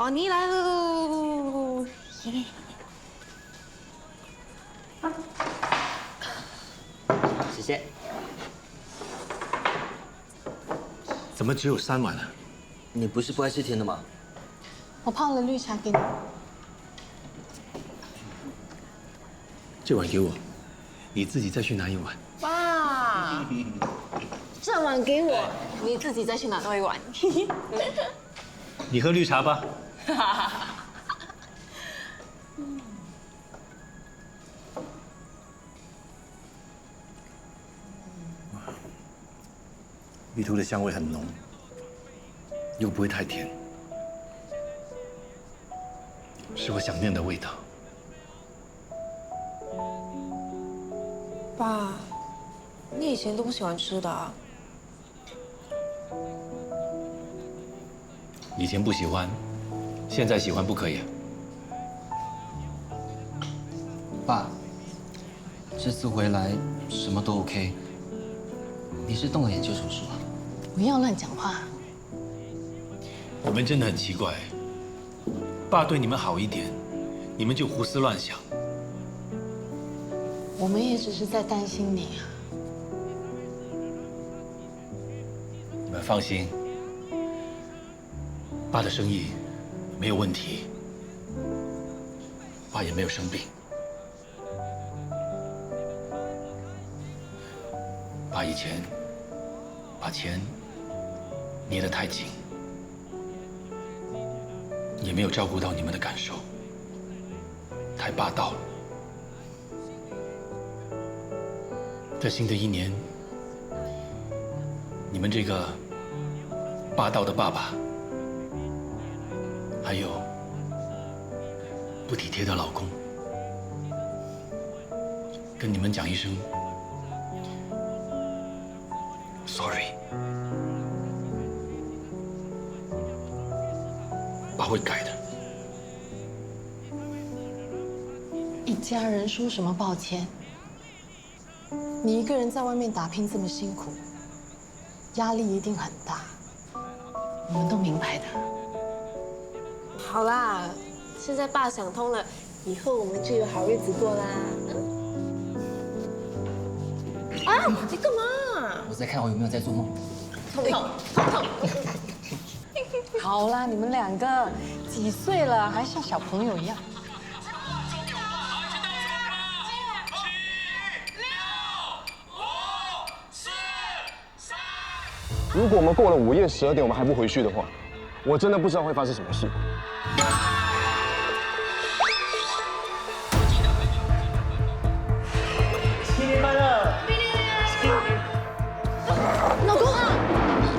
宝妮来喽！耶！谢谢。怎么只有3碗呢？你不是不爱吃甜的吗？我泡了绿茶给你。这碗给我，你自己再去拿1碗。爸，这碗给我，你自己再去拿多1碗。你喝绿茶吧。芋头的香味很浓，又不会太甜，是我想念的味道。爸，你以前都不喜欢吃的啊？以前不喜欢，现在喜欢不可以啊？爸，这次回来什么都 OK。你是动了眼球手术啊？不要乱讲话。你们真的很奇怪，爸对你们好一点，你们就胡思乱想。我们也只是在担心你啊。你们放心，爸的生意没有问题，爸也没有生病。爸以前把钱捏得太紧，也没有照顾到你们的感受，太霸道了。在新的一年，你们这个霸道的爸爸，还有不体贴的老公，跟你们讲一声 sorry。爸会改的。一家人说什么抱歉？你一个人在外面打拼这么辛苦，压力一定很大，我们都明白的。好啦，现在爸想通了，以后我们就有好日子过啦。啊，你干嘛？我在看我有没有在做梦。痛。好啦，你们2个几岁了，还像小朋友一样。如果我们过了午夜12点，我们还不回去的话，我真的不知道会发生什么事。新年快乐！老公啊，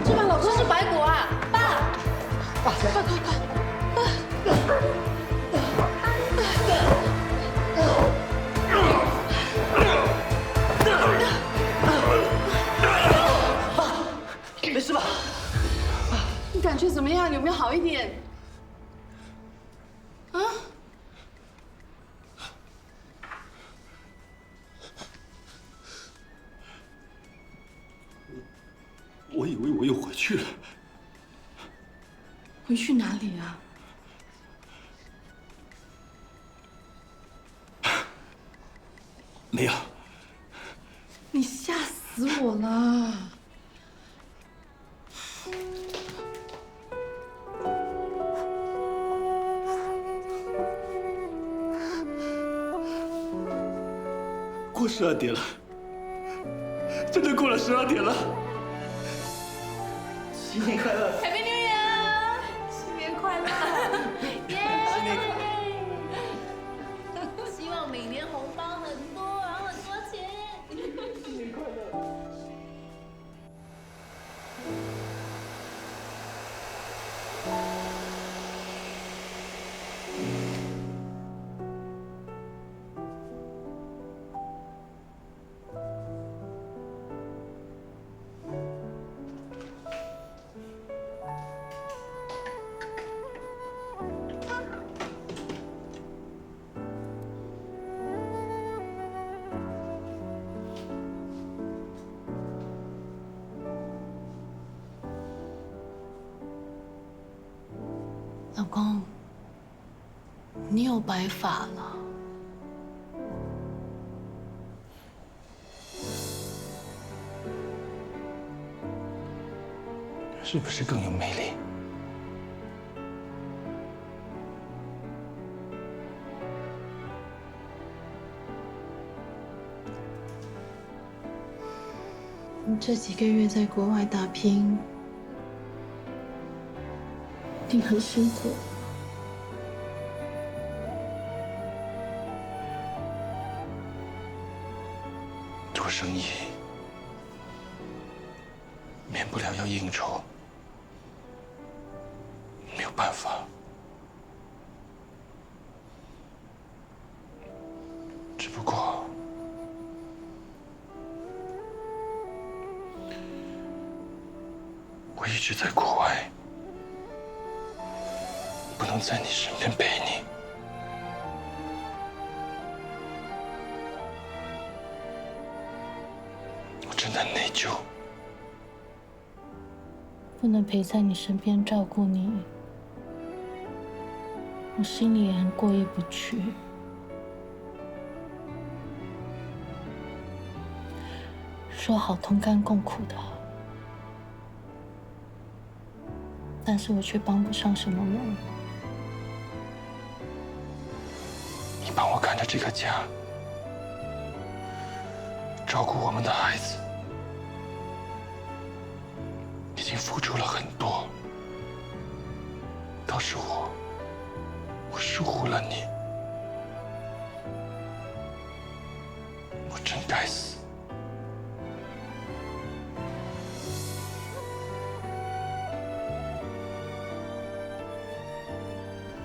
这把老公是白骨啊！爸，快！没事吧？你感觉怎么样？有没有好一点？啊？我以为我又回去了。回去哪里啊？没有。你吓死我了！过12点了，真的过了12点了。新年快乐！ Happy New Year！新年快乐！耶！新年快乐！希望每年红包很多，然后很多钱。新年快乐！老公，你有白发了。是不是更有魅力？你这几个月在国外打拼，一定很辛苦。做生意免不了要应酬，没有办法。只不过，我一直在国外，不能在你身边陪你。我真的很内疚。不能陪在你身边照顾你，我心里也很过意不去。说好同甘共苦的，但是我却帮不上什么忙。你帮我看着这个家，照顾我们的孩子，已经付出了很多。倒是我疏忽了你，我真该死。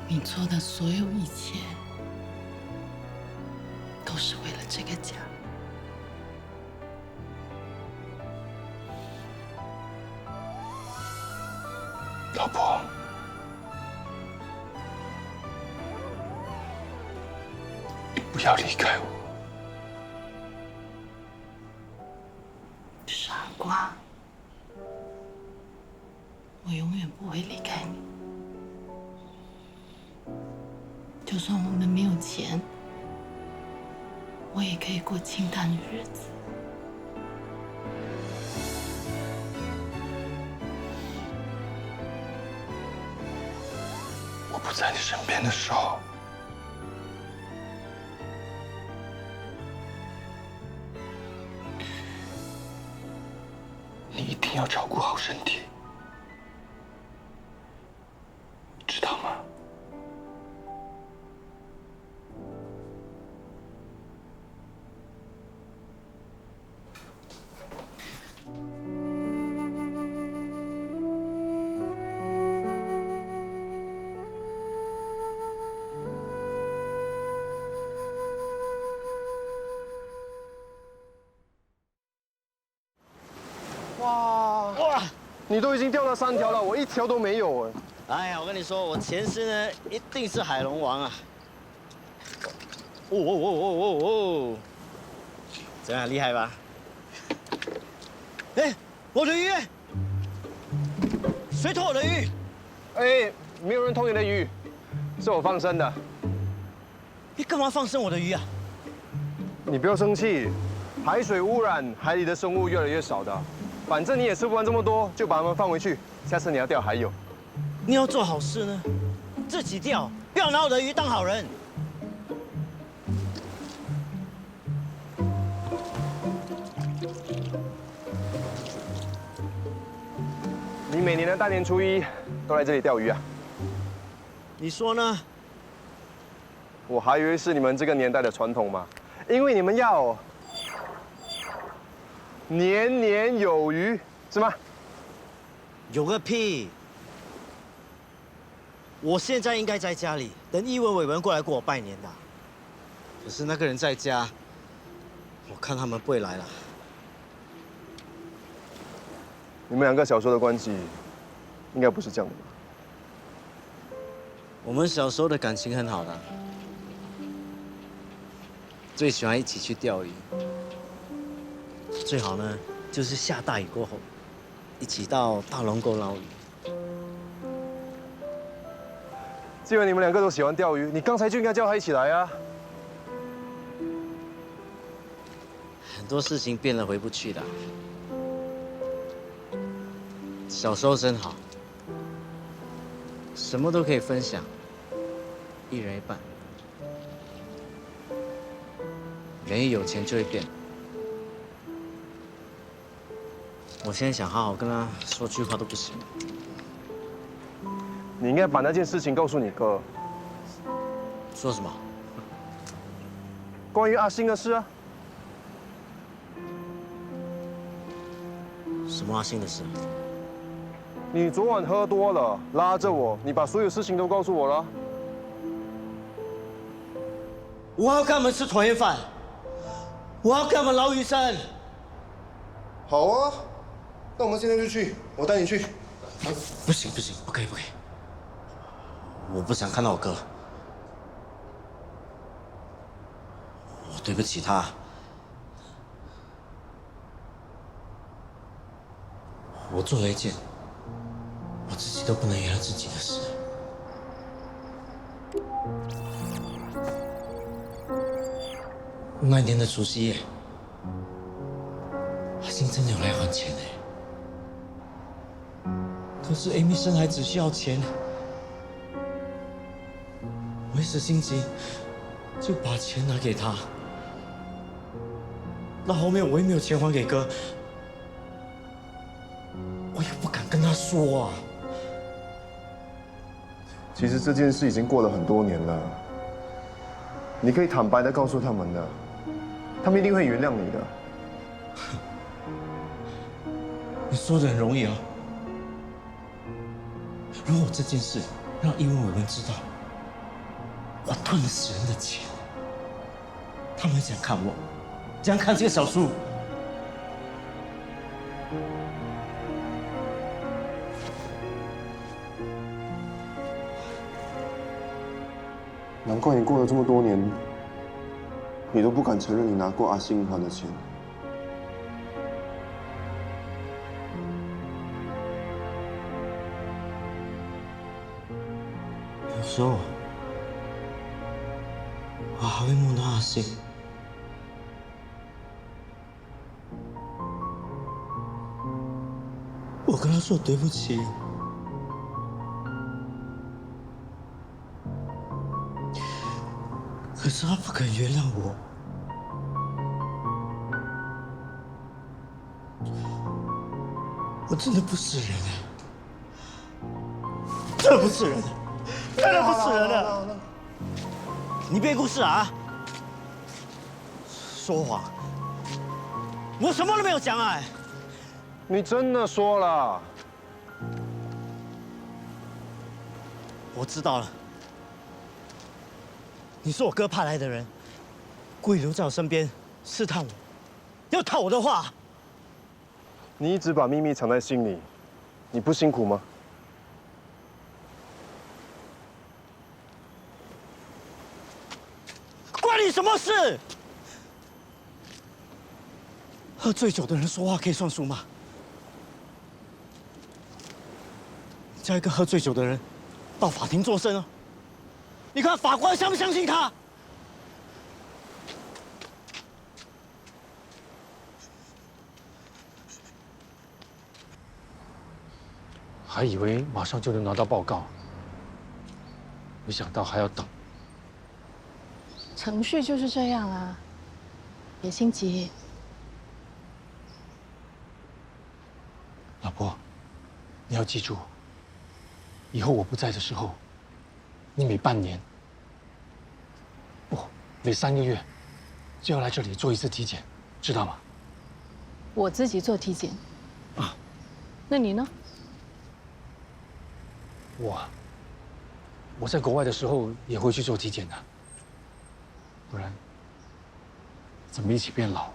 你做的所有一切，都是为了这个家。老婆，不要离开我。傻瓜，我永远不会离开你。就算我们没有钱，我也可以过清淡的日子。我不在你身边的时候，你一定要照顾好身体，知道吗？哇！你都已经钓了3条了，我1条都没有哎。哎呀，我跟你说，我前世呢一定是海龙王啊！哦，怎样厉害吧？哎，我的鱼！谁偷我的鱼？哎，没有人偷你的鱼，是我放生的。你干嘛放生我的鱼啊？你不要生气，海水污染，海里的生物越来越少的。反正你也吃不完这么多，就把它们放回去。下次你要钓还有。你要做好事呢，自己钓，不要拿我的鱼当好人。你每年的大年初1都来这里钓鱼啊？你说呢？我还以为是你们这个年代的传统嘛，因为你们要年年有余，是吗？有个屁！我现在应该在家里等议文委员过来给我拜年的，可是那个人在家，我看他们不会来了。你们2个小时候的关系，应该不是这样的吧？我们小时候的感情很好的，最喜欢一起去钓鱼，最好呢就是下大雨过后，一起到大龙沟捞鱼。既然你们两个都喜欢钓鱼，你刚才就应该叫他一起来啊。很多事情变了回不去的。小时候真好，什么都可以分享，一人一半。人一有钱就会变。我现在想好好跟他说句话都不行。你应该把那件事情告诉你哥。说什么？关于阿星的事啊。什么阿信的事？你昨晚喝多了，拉着我，你把所有事情都告诉我了。我要跟他们吃团圆饭，我要跟他们捞鱼生。好啊，那我们现在就去，我带你去。不行，不可以。我不想看到我哥，我对不起他。我做了一件我自己都不能原谅自己的事。那年的除夕夜，阿信真的有来还钱哎。可是 Amy 生孩子需要钱，我一时心急就把钱拿给他。那后面我也没有钱还给哥，我也不敢跟他说啊。其实这件事已经过了很多年了，你可以坦白的告诉他们的，他们一定会原谅你的。你说的很容易啊。如果这件事让义文委员知道我吞了死人的钱，他们会怎样看我？怎样看这个小叔？难怪你过了这么多年，你都不敢承认你拿过阿信还的钱。有时候，我还会梦到阿信。我跟他说对不起。可是他不肯原谅我。我真的不是人啊！真的不是人，真的不是人啊！你编故事啊？说谎！我什么都没有讲啊！你真的说了？我知道了。你是我哥派来的人，故意留在我身边试探我，要套我的话。你一直把秘密藏在心里，你不辛苦吗？关你什么事？喝醉酒的人说话可以算数吗？叫一个喝醉酒的人到法庭作证啊！你看法官相不相信他？还以为马上就能拿到报告，没想到还要等。程序就是这样啊，别心急。老婆，你要记住，以后我不在的时候，你每半年，不，每3个月，就要来这里做一次体检，知道吗？我自己做体检。啊，那你呢？我在国外的时候也会去做体检的，不然怎么一起变老？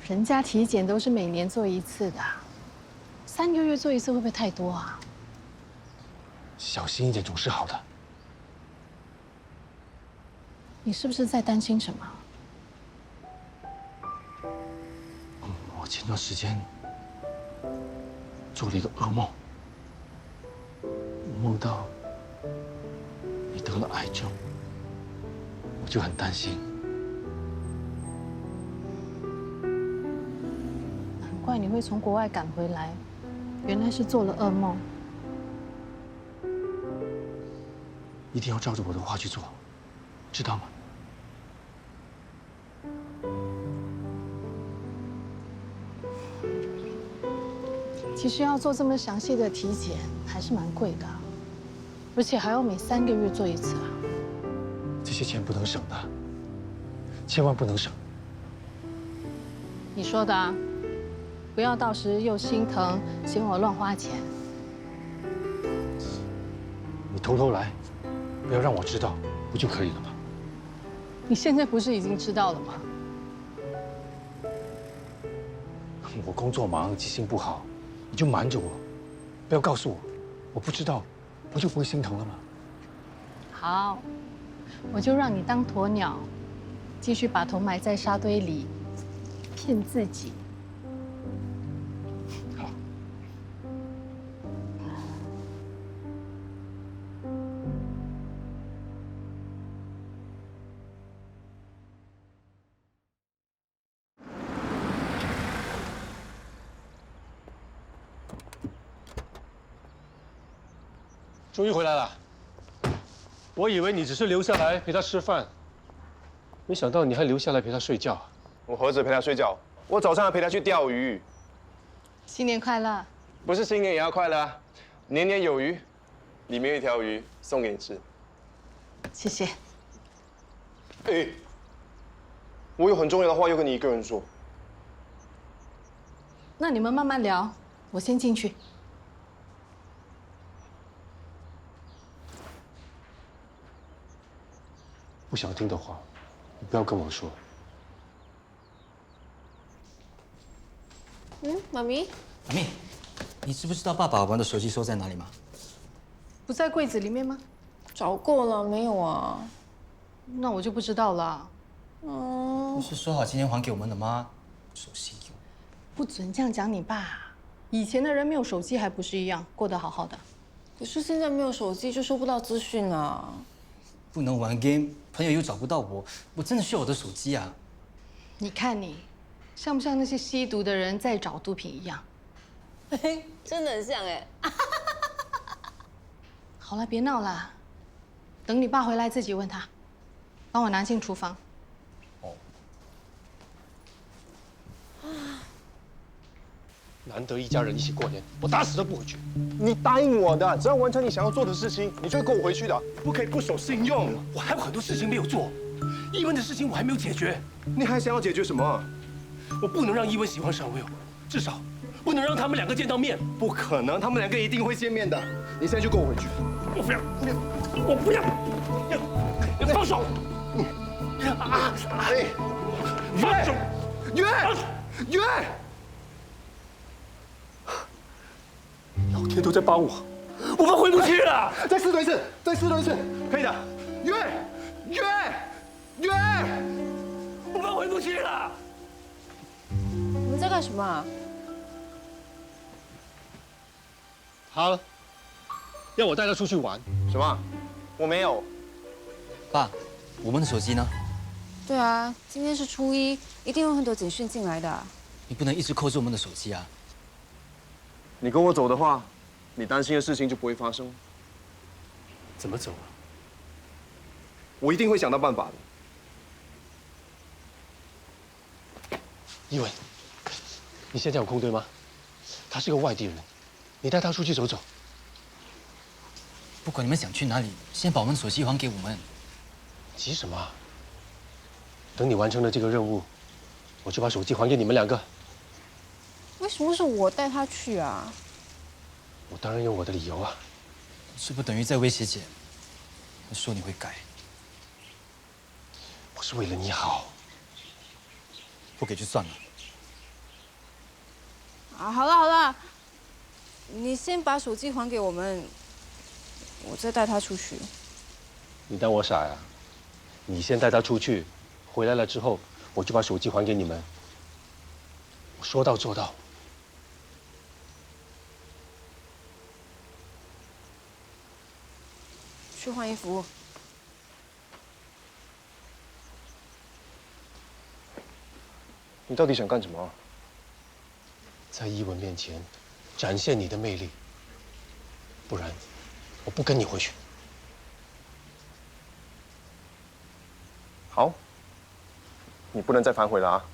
人家体检都是每年做一次的，3个月做一次会不会太多啊？小心一点总是好的。你是不是在担心什么？我前段时间做了一个噩梦。梦到你得了癌症，我就很担心。难怪你会从国外赶回来，原来是做了噩梦。一定要照着我的话去做，知道吗？其实要做这么详细的体检还是蛮贵的，而且还要每3个月做一次啊。这些钱不能省的，千万不能省。你说的啊，不要到时又心疼嫌我乱花钱。你偷偷来，不要让我知道，不就可以了吗？你现在不是已经知道了吗？我工作忙，记性不好，你就瞒着我，不要告诉我，我不知道，不就不会心疼了吗？好，我就让你当鸵鸟，继续把头埋在沙堆里，骗自己。好。终于回来了，我以为你只是留下来陪他吃饭，没想到你还留下来陪他睡觉。我何止陪他睡觉，我早上还陪他去钓鱼。新年快乐！不是新年也要快乐啊，年年有余，里面有一条鱼送给你吃。谢谢。哎，我有很重要的话要跟你一个人说。那你们慢慢聊，我先进去。不想听的话，你不要跟我说。妈咪，阿妹，你知不知道爸爸把我的手机收在哪里吗？不在柜子里面吗？找过了没有啊？那我就不知道了。不是说好今天还给我们的吗？手机给我。不准这样讲你爸。以前的人没有手机还不是一样，过得好好的。可是现在没有手机就收不到资讯啊。不能玩 game， 朋友又找不到我，我真的需要我的手机啊！你看你，像不像那些吸毒的人在找毒品一样？真的很像哎。好了，别闹了，等你爸回来自己问他，帮我拿进厨房。难得一家人一起过年，我打死都不回去。你答应我的，只要完成你想要做的事情，你就会跟我回去的，不可以不守信用。我还有很多事情没有做，伊文的事情我还没有解决。你还想要解决什么？我不能让伊文喜欢上 Will， 至少不能让他们2个见到面。不可能，他们2个一定会见面的。你现在就跟我回去。我不要，我不要！你放手！哎，约！老天都在帮我，我们回不去了。再试多一次，可以的。约！我们回不去了。你们在干什么啊？他要我带他出去玩。什么？我没有。爸，我们的手机呢？对啊，今天是初一，一定有很多简讯进来的。你不能一直扣着我们的手机啊！你跟我走的话，你担心的事情就不会发生。怎么走啊？我一定会想到办法的。伊文，你现在有空对吗？他是个外地人，你带他出去走走。不管你们想去哪里，先把我们的手机还给我们。急什么啊？等你完成了这个任务，我就把手机还给你们2个。为什么是我带他去啊？我当然有我的理由啊。是不等于在威胁姐？说你会改，我是为了你好。不给就算了。啊，好了，你先把手机还给我们，我再带他出去。你当我傻呀？你先带他出去，回来了之后，我就把手机还给你们。我说到做到。换衣服。你到底想干什么啊？在伊文面前展现你的魅力，不然我不跟你回去。好，你不能再反悔了啊！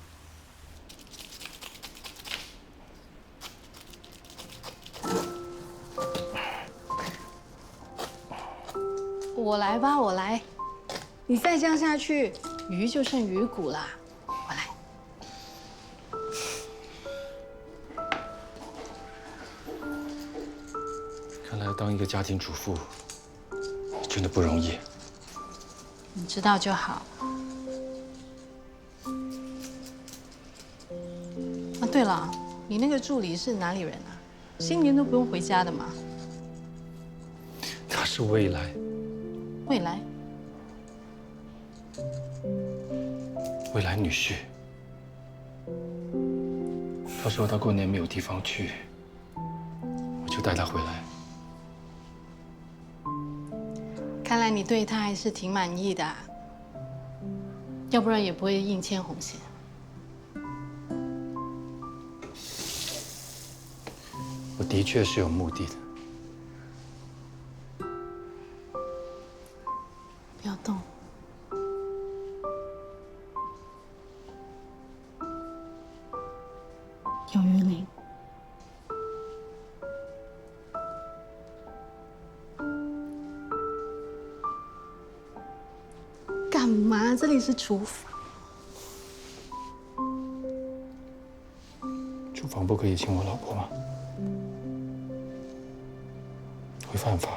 我来吧，我来。你再这样下去，鱼就剩鱼骨啦。我来。看来当一个家庭主妇真的不容易。你知道就好。啊，对了，你那个助理是哪里人啊？新年都不用回家的嘛。他是未来，未来。未来女婿。他说他过年没有地方去，我就带他回来。看来你对他还是挺满意的啊，要不然也不会硬牵红线。我的确是有目的的。不要动。有鱼鳞。干嘛？这里是厨房。厨房不可以亲我老婆吗？会犯法。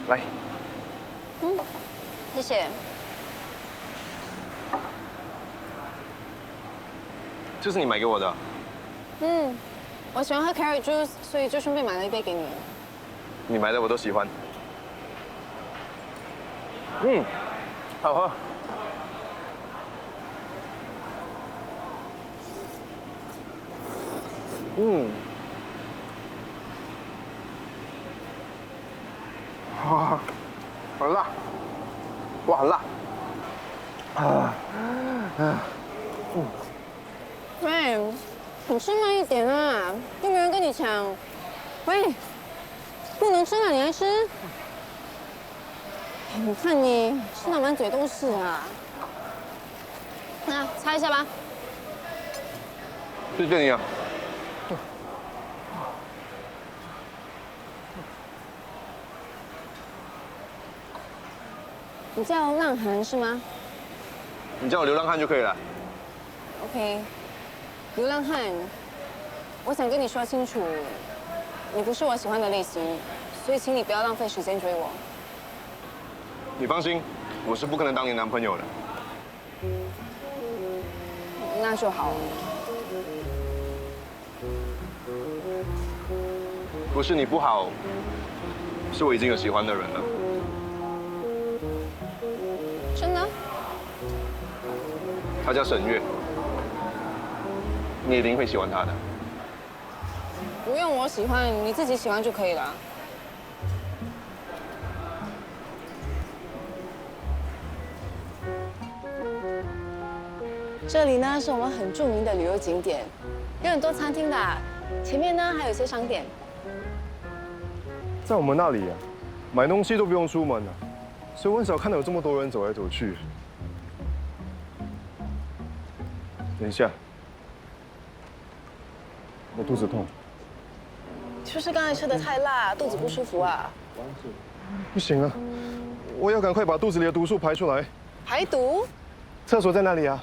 来，谢谢。这是你买给我的。嗯，我喜欢喝 carrot juice， 所以就顺便买了一杯给你。你买的我都喜欢。好喝。哇，很辣，哇，很辣。喂，你吃慢一点啊，又没人跟你抢。喂，不能吃了，你还吃？你看你吃到满嘴都是啊。那擦一下吧。谢谢你啊。你叫浪涵是吗你叫我流浪汉就可以了。 ？OK， 流浪汉，我想跟你说清楚，你不是我喜欢的类型，所以请你不要浪费时间追我。你放心，我是不可能当你男朋友的。那就好。不是你不好，是我已经有喜欢的人了。真的？他叫沈月，你一定会喜欢他的。不用我喜欢，你自己喜欢就可以了。这里呢是我们很著名的旅游景点，有很多餐厅的，前面呢还有一些商店。在我们那里啊，买东西都不用出门了，所以我很少看到有这么多人走来走去。等一下，我肚子痛。是不是刚才吃的太辣，肚子不舒服啊？不行啊，我要赶快把肚子里的毒素排出来。排毒？厕所在哪里啊？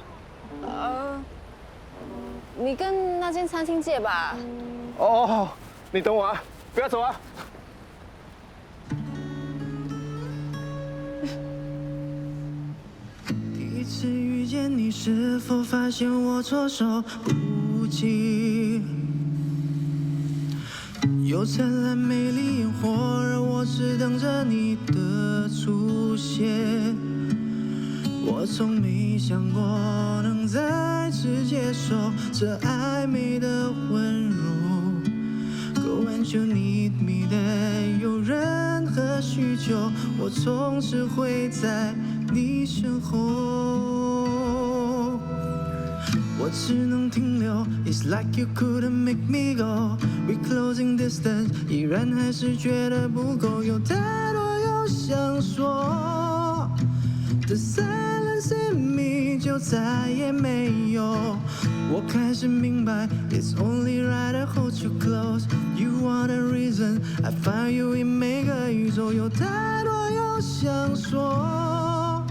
你跟那间餐厅借吧。哦，你等我啊，不要走啊。第一次遇见你，是否发现我措手不及？有灿烂美丽烟火，而我只等着你的出现。我从没想过能再次接受这暧昧的温柔， So when you need me then 有任何需求，我总是会在你身后。我只能停留 It's like you couldn't make me go We closing distance 依然还是觉得不够，有太多有想说The silence in me 就再也没有，我开始明白 It's only right I hold you close You are the reason I find you in 每个宇宙，有太多有想说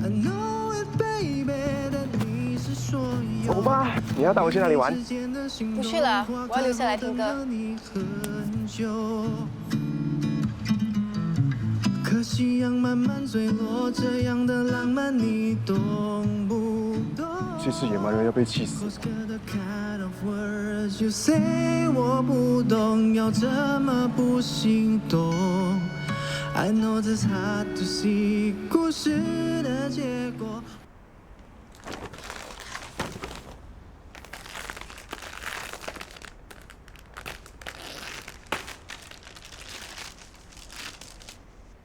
I know it baby 但你是所有。走吧，你要带我去哪里玩？不去了，我要留下来听歌。可夕阳慢慢坠落，这样的浪漫你懂不懂？其实野蛮人要被气死。You say 我不懂，要怎么不心动 ？I know it's hard to see 故事的结果。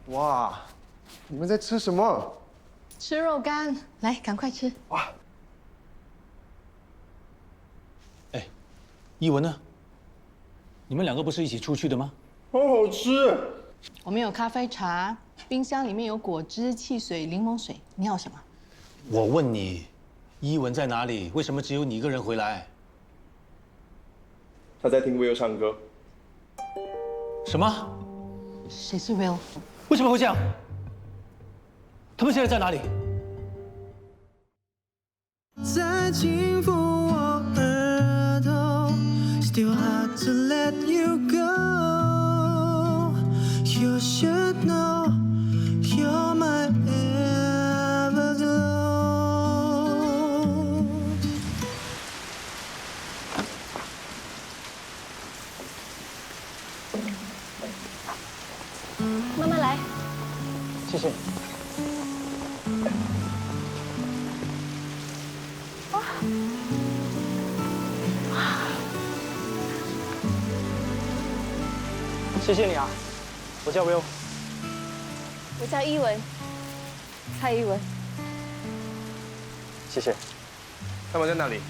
哇，你们在吃什么？吃肉干，来，赶快吃。哇！哎，一文呢？你们两个不是一起出去的吗？好好吃。我们有咖啡茶，冰箱里面有果汁、汽水、柠檬水，你要什么？我问你，一文在哪里？为什么只有你一个人回来？他在听 Will 唱歌。什么？谁是 Will？ 为什么会这样？他们现在在哪里？再轻抚我额头 ，Still hard to let you go. You should know you're my everglow. 慢慢来。谢谢。谢谢你啊，我叫 Will。我叫依文，蔡依文。谢谢。他们在哪里？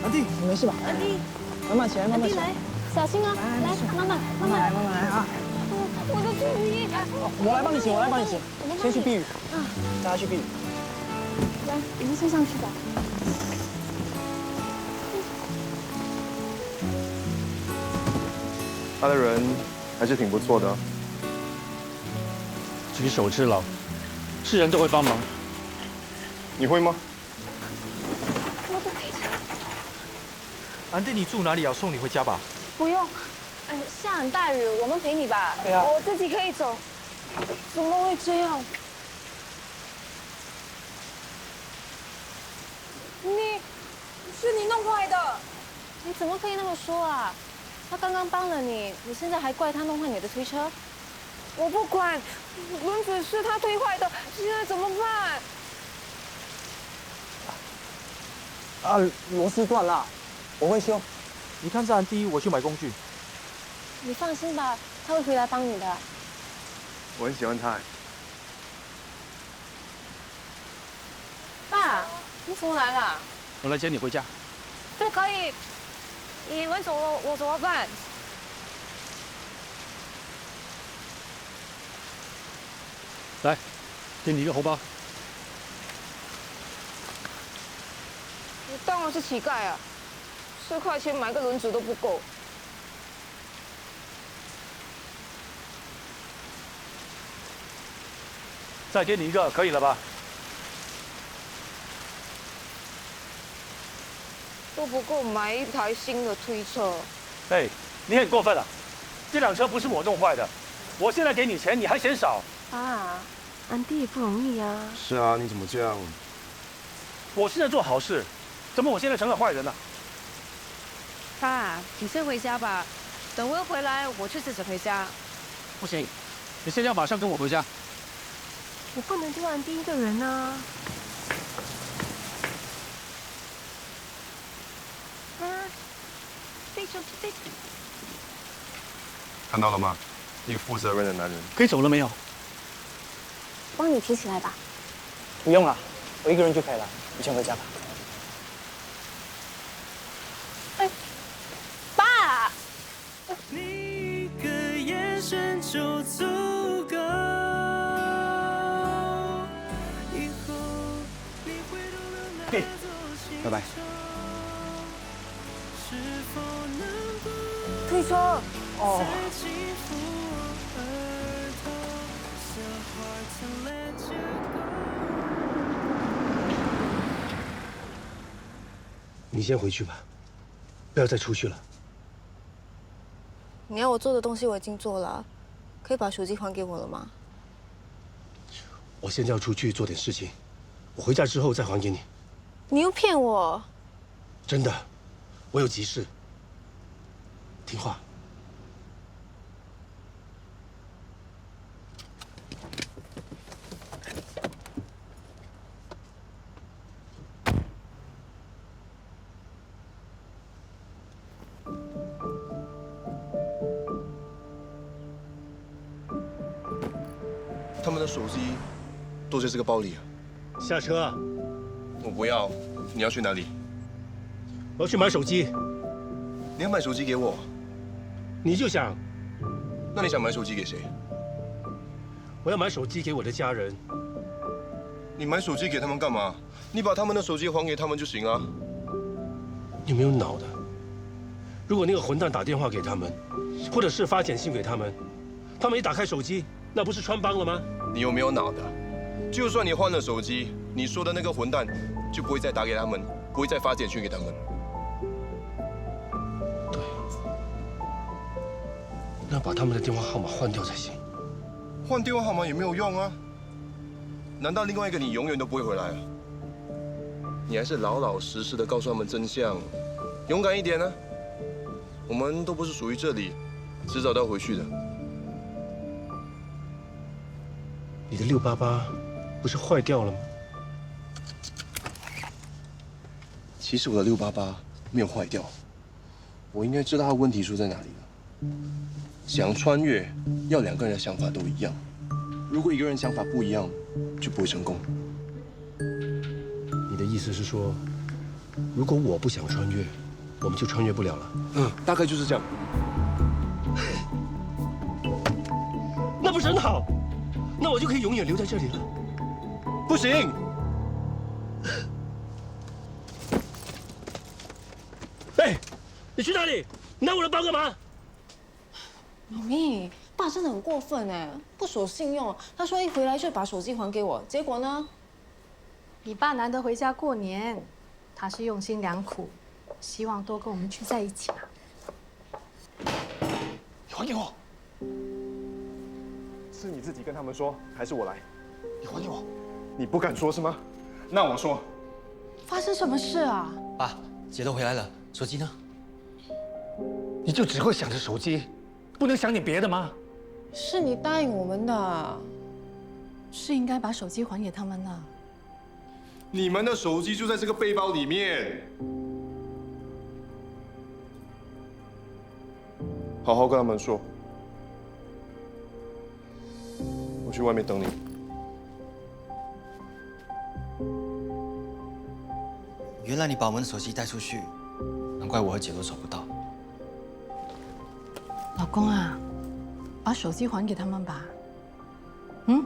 安迪，你没事吧？安迪，慢慢起来，慢慢起来。安迪来，小心啊！来，慢慢，慢慢来，慢慢来啊！我的注意。我来帮你洗，我来帮你洗。先去避雨。大家去避雨。来，我们先上去吧。他的人还是挺不错的。举手之劳，是人都会帮忙。你会吗？安迪，你住哪里啊？送你回家吧。不用，下很大雨，我们陪你吧。对啊，我自己可以走。怎么会这样？是你弄坏的。你怎么可以那么说啊？他刚刚帮了你，你现在还怪他弄坏你的推车？我不管，轮子是他推坏的，现在怎么办？啊，螺丝断了，我会修。你看着安迪，我去买工具。你放心吧，他会回来帮你的。我很喜欢他。爸，你怎么来了？我来接你回家。不可以，你们走了，我怎么办？来，给你一个红包。你当我是乞丐啊？4块钱买个轮子都不够。再给你一个，可以了吧？都不够买一台新的推车。哎，你很过分了！这辆车不是我弄坏的，我现在给你钱，你还嫌少？爸，安迪也不容易啊。是啊，你怎么这样？我是在做好事，怎么我现在成了坏人了？爸，你先回家吧，等我回来，我就自己回家。不行，你现在要马上跟我回家。我不能丢安迪一个人啊！对。看到了吗？一个负责任的男人。可以走了没有？帮你提起来吧。不用了，我一个人就可以了。你先回家吧。爸。你一个眼神就足够。以后你会懂得那座拜拜。是否能够推车。哦。再轻抚我额头 So hard to let you go 你先回去吧，不要再出去了。你要我做的东西我已经做了，可以把手机还给我了吗？我现在要出去做点事情，我回家之后再还给你。你又骗我！真的，我有急事。听话。他们的手机都在这个包里啊。下车啊！我不要。你要去哪里？我要去买手机。你要买手机给我？你就想？那你想买手机给谁？我要买手机给我的家人。你买手机给他们干嘛？你把他们的手机还给他们就行了。你没有脑的。如果那个混蛋打电话给他们，或者是发简讯给他们，他们一打开手机，那不是穿帮了吗？你有没有脑的？就算你换了手机，你说的那个混蛋就不会再打给他们，不会再发简讯给他们。对，那把他们的电话号码换掉才行。换电话号码也没有用啊！难道另外一个你永远都不会回来啊？你还是老老实实的告诉他们真相，勇敢一点啊！我们都不是属于这里，迟早都要回去的。你的688不是坏掉了吗？其实我的688没有坏掉，我应该知道它问题出在哪里了。想穿越，要两个人的想法都一样。如果一个人想法不一样，就不会成功。你的意思是说，如果我不想穿越，我们就穿越不了了？嗯，大概就是这样。那不是很好？那我就可以永远留在这里了。不行！哎，你去哪里？你拿我的包干嘛？妈咪，爸真的很过分哎，不守信用。他说一回来就把手机还给我，结果呢？你爸难得回家过年，他是用心良苦，希望多跟我们聚在一起嘛。你还给我！是你自己跟他们说，还是我来？你还给我！你不敢说是吗？那我说。发生什么事啊？爸，姐都回来了，手机呢？你就只会想着手机，不能想点别的吗？是你答应我们的，是应该把手机还给他们的。你们的手机就在这个背包里面，好好跟他们说。我去外面等你。原来你把我们的手机带出去，难怪我和姐都找不到。老公啊，把手机还给他们吧。嗯。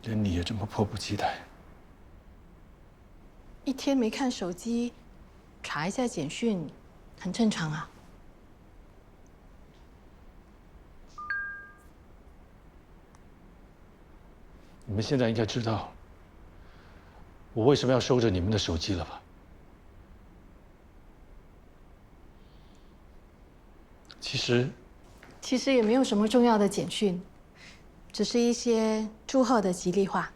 连你也这么迫不及待，一天没看手机，查一下简讯，很正常啊。你们现在应该知道我为什么要收着你们的手机了吧？其实也没有什么重要的简讯，只是一些祝贺的吉利话。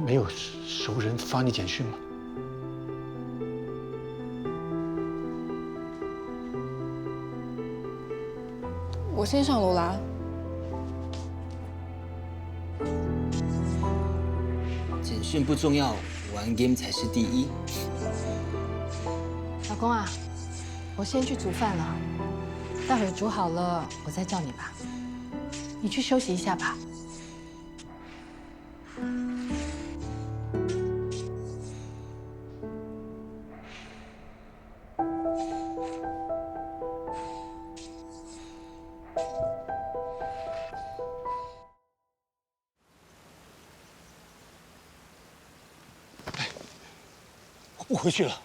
没有熟人发你简讯吗？我先上楼啦。简讯不重要，玩 game 才是第一。老公啊，我先去煮饭了，待会儿煮好了我再叫你吧。你去休息一下吧。我不回去了。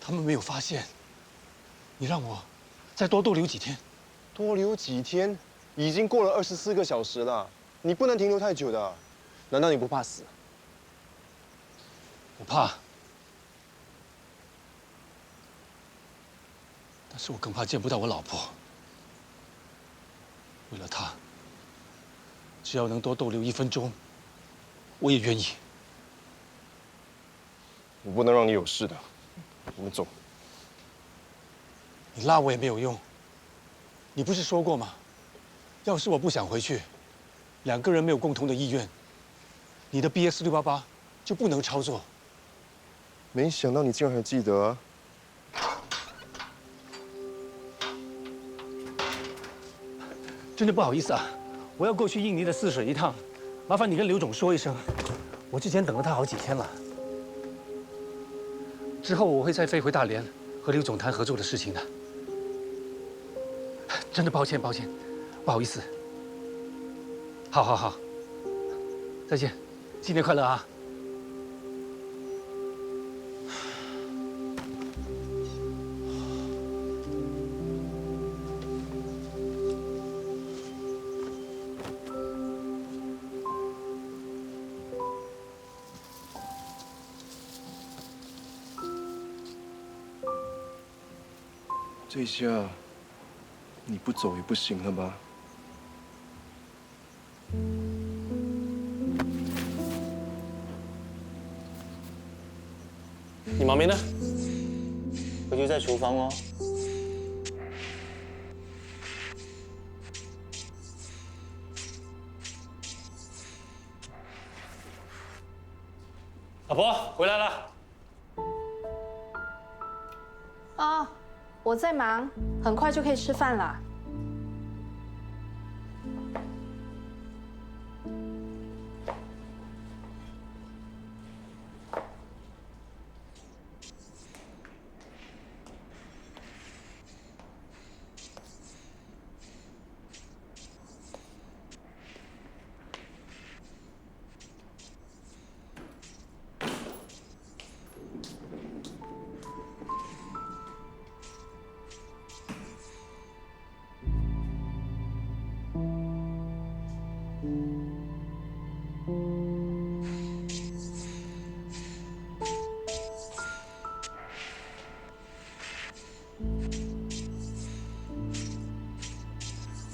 他们没有发现，你让我再多逗留几天。多留几天？已经过了24个小时了，你不能停留太久的。难道你不怕死？我怕，但是我更怕见不到我老婆。为了她，只要能多逗留1分钟，我也愿意。我不能让你有事的。我们走。你拉我也没有用。你不是说过吗？要是我不想回去，2个人没有共同的意愿，你的 BS688就不能操作。没想到你竟然还记得啊！真的不好意思啊，我要过去印尼的泗水一趟，麻烦你跟刘总说一声，我之前等了他好几天了。之后我会再飞回大连，和刘总谈合作的事情的。真的抱歉，不好意思。好，再见，新年快乐啊！这下你不走也不行了吧？你妈咪呢？我就在厨房哦。老婆回来了。哦，我在忙，很快就可以吃饭了。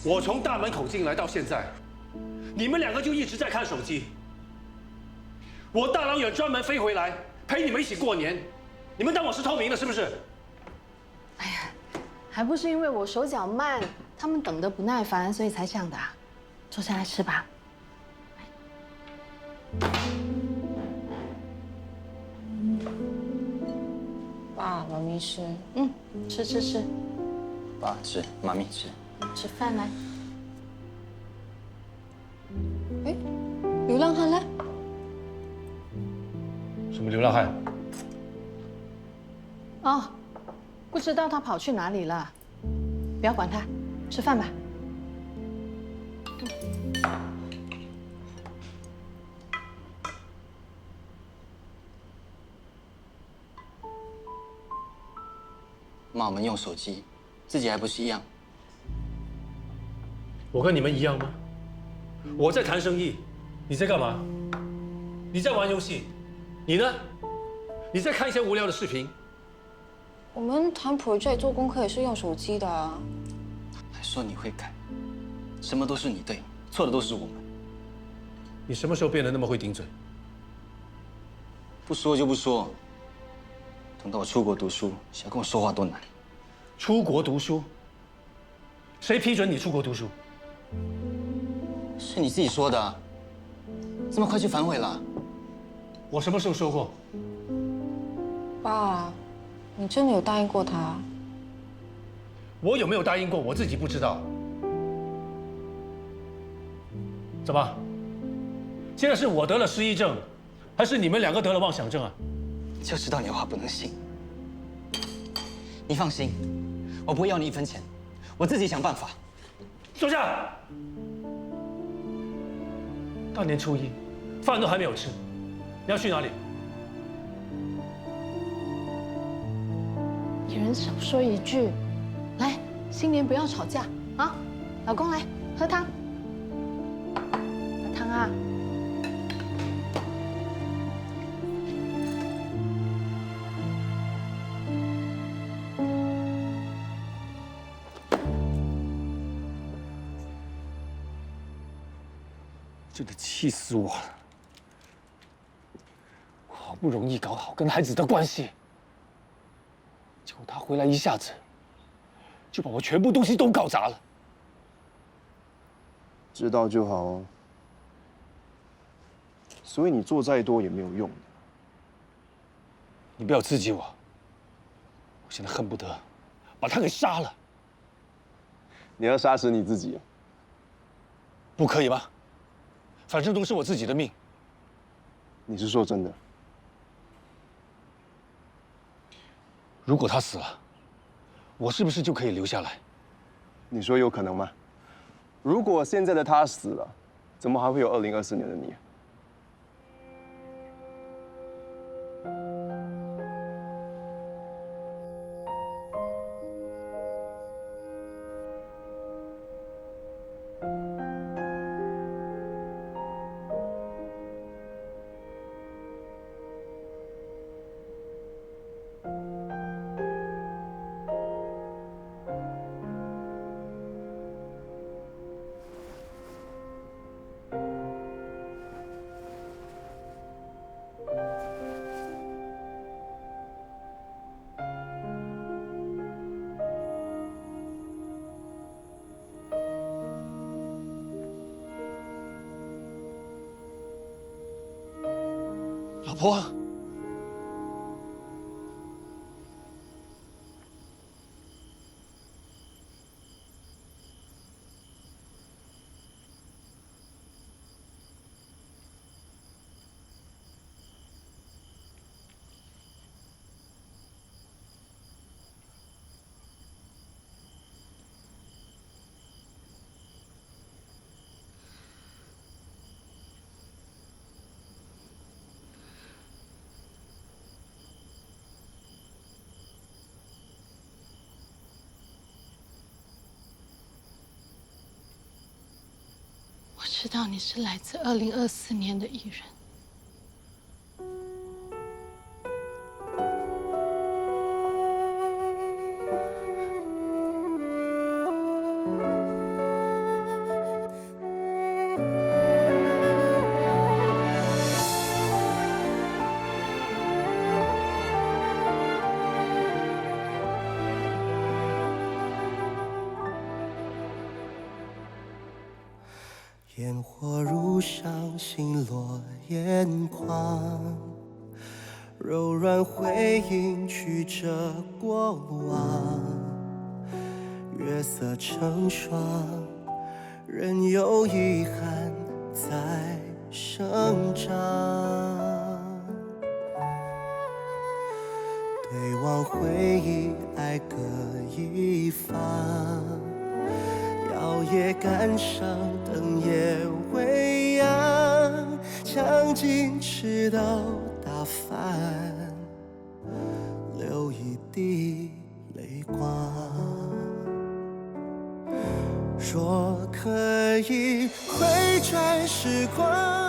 我从大门口进来到现在，你们2个就一直在看手机。我大老远专门飞回来陪你们一起过年，你们当我是透明的，是不是？哎呀，还不是因为我手脚慢，他们等得不耐烦，所以才这样的啊。坐下来吃吧。爸，妈咪吃。吃，爸吃，妈咪吃。吃饭来。哎，流浪汉来。什么流浪汉？哦，不知道他跑去哪里了，不要管他，吃饭吧。骂我们用手机，自己还不是一样？我跟你们一样吗？我在谈生意，你在干嘛？你在玩游戏，你呢？你在看一些无聊的视频。我们谈 project 做功课也是用手机的啊。还说你会改，什么都是你对，错的都是我们。你什么时候变得那么会顶嘴？不说就不说，等到我出国读书，想跟我说话多难。出国读书？谁批准你出国读书？是你自己说的啊，这么快就反悔了？我什么时候说过？爸，你真的有答应过他？我有没有答应过，我自己不知道。怎么？现在是我得了失忆症，还是你们两个得了妄想症啊？就知道你的话不能信。你放心，我不会要你1分钱，我自己想办法。坐下。大年初一，饭都还没有吃，你要去哪里？一人少说一句，来，新年不要吵架啊！老公来喝汤，喝汤啊！真的气死我了！我好不容易搞好跟孩子的关系，结果他回来一下子就把我全部东西都搞砸了。知道就好哦。所以你做再多也没有用。你不要刺激我，我现在恨不得把他给杀了。你要杀死你自己？不可以吗？反正都是我自己的命。你是说真的？如果他死了，我是不是就可以留下来？你说有可能吗？如果现在的他死了，怎么还会有2024年的你？老婆，我知道你是来自2024年的艺人。烟火如伤心落眼眶，柔软回音曲折过往，月色成霜，仍有遗憾在生长。对望回忆，爱各一方。摇曳感伤，灯也微扬，将矜持都打翻，流一滴泪光。忆，回转时光。